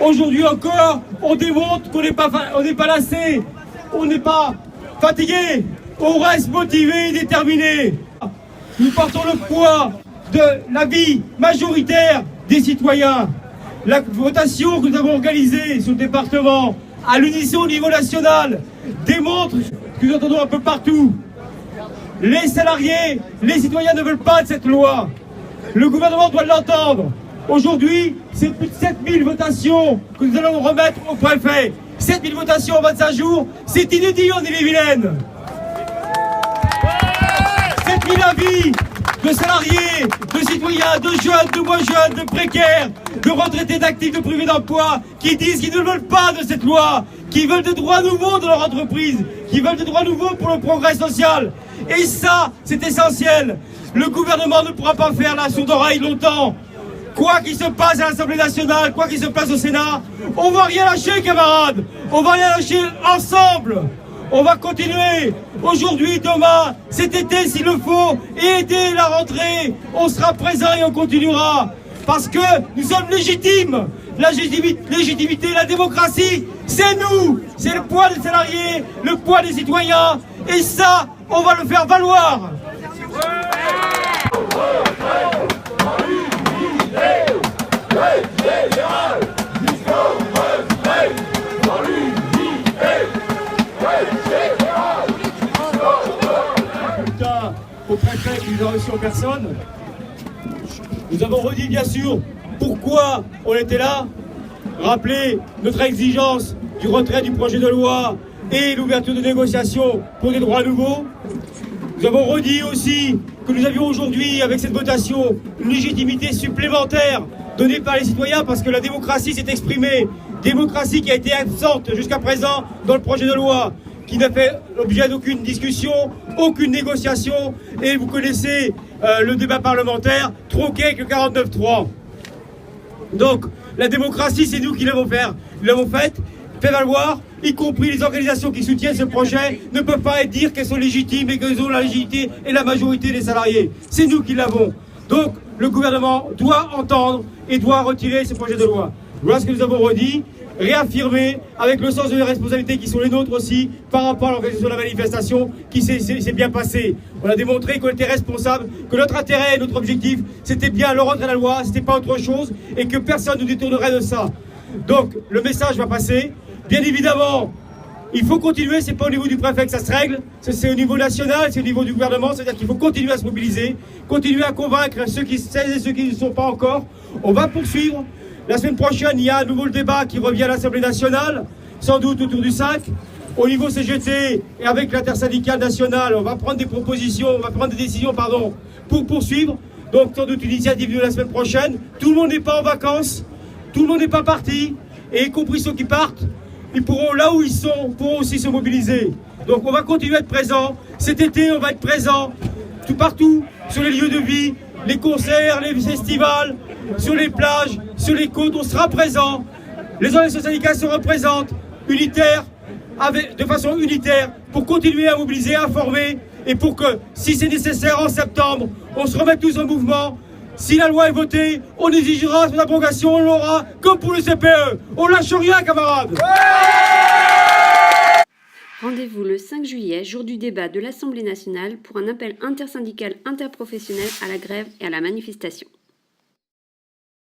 Aujourd'hui encore, on démontre qu'on n'est pas lassé, on n'est pas fatigué, on reste motivé et déterminé. Nous portons le poids de la vie majoritaire des citoyens. La votation que nous avons organisée sur le département, à l'unisson au niveau national, démontre ce que nous entendons un peu partout. Les salariés, les citoyens ne veulent pas de cette loi. Le gouvernement doit l'entendre. Aujourd'hui, c'est plus de 7000 votations que nous allons remettre au préfet. 7000 votations en 25 jours, c'est inédit en Ille-et-Vilaine. 7000 avis de salariés, de citoyens, de jeunes, de moins jeunes, de précaires, de retraités, d'actifs, de privés d'emploi, qui disent qu'ils ne veulent pas de cette loi, qui veulent des droits nouveaux dans leur entreprise, qui veulent des droits nouveaux pour le progrès social. Et ça, c'est essentiel. Le gouvernement ne pourra pas faire la sourde oreille longtemps. Quoi qu'il se passe à l'Assemblée nationale, quoi qu'il se passe au Sénat, on va rien lâcher, camarades. On va rien lâcher ensemble. On va continuer. Aujourd'hui, demain, cet été s'il le faut, et dès la rentrée, on sera présent et on continuera. Parce que nous sommes légitimes. La légitimité, la démocratie, c'est nous. C'est le poids des salariés, le poids des citoyens. Et ça, on va le faire valoir. Au préfet qui nous a reçus en personne, nous avons redit bien sûr pourquoi on était là, rappeler notre exigence du retrait du projet de loi et l'ouverture de négociations pour des droits nouveaux. Nous avons redit aussi que nous avions aujourd'hui, avec cette votation, une légitimité supplémentaire donnée par les citoyens parce que la démocratie s'est exprimée, démocratie qui a été absente jusqu'à présent dans le projet de loi, qui n'a fait l'objet d'aucune discussion, aucune négociation, et vous connaissez le débat parlementaire, tronqué avec le 49-3. Donc, la démocratie, c'est nous qui l'avons fait valoir, y compris les organisations qui soutiennent ce projet, ne peuvent pas dire qu'elles sont légitimes et qu'elles ont la légitimité et la majorité des salariés. C'est nous qui l'avons. Donc, le gouvernement doit entendre et doit retirer ce projet de loi. Voilà ce que nous avons redit. Réaffirmer avec le sens de responsabilité qui sont les nôtres aussi par rapport à l'organisation de la manifestation qui s'est bien passée. On a démontré qu'on était responsable, que notre intérêt et notre objectif c'était bien le retrait de la loi, c'était pas autre chose et que personne ne nous détournerait de ça. Donc le message va passer. Bien évidemment, il faut continuer, c'est pas au niveau du préfet que ça se règle, c'est au niveau national, c'est au niveau du gouvernement, c'est-à-dire qu'il faut continuer à se mobiliser, continuer à convaincre ceux qui ne sont pas encore. On va poursuivre. La semaine prochaine, il y a à nouveau le débat qui revient à l'Assemblée nationale, sans doute autour du 5. Au niveau CGT et avec l'intersyndicale nationale, on va prendre des propositions, on va prendre des décisions, pour poursuivre. Donc sans doute une initiative de la semaine prochaine. Tout le monde n'est pas en vacances, tout le monde n'est pas parti, et y compris ceux qui partent, ils pourront, là où ils sont, pourront aussi se mobiliser. Donc on va continuer à être présents. Cet été, on va être présents tout partout, sur les lieux de vie, les concerts, les festivals, sur les plages, sur les côtes, on sera présent. Les organisations syndicales se représentent, unitaires, de façon unitaire, pour continuer à mobiliser, à former, et pour que, si c'est nécessaire en septembre, on se remette tous en mouvement. Si la loi est votée, on exigera son abrogation, on l'aura, comme pour le CPE. On lâche rien, camarades. Rendez-vous le 5 juillet, jour du débat de l'Assemblée nationale, pour un appel intersyndical interprofessionnel à la grève et à la manifestation.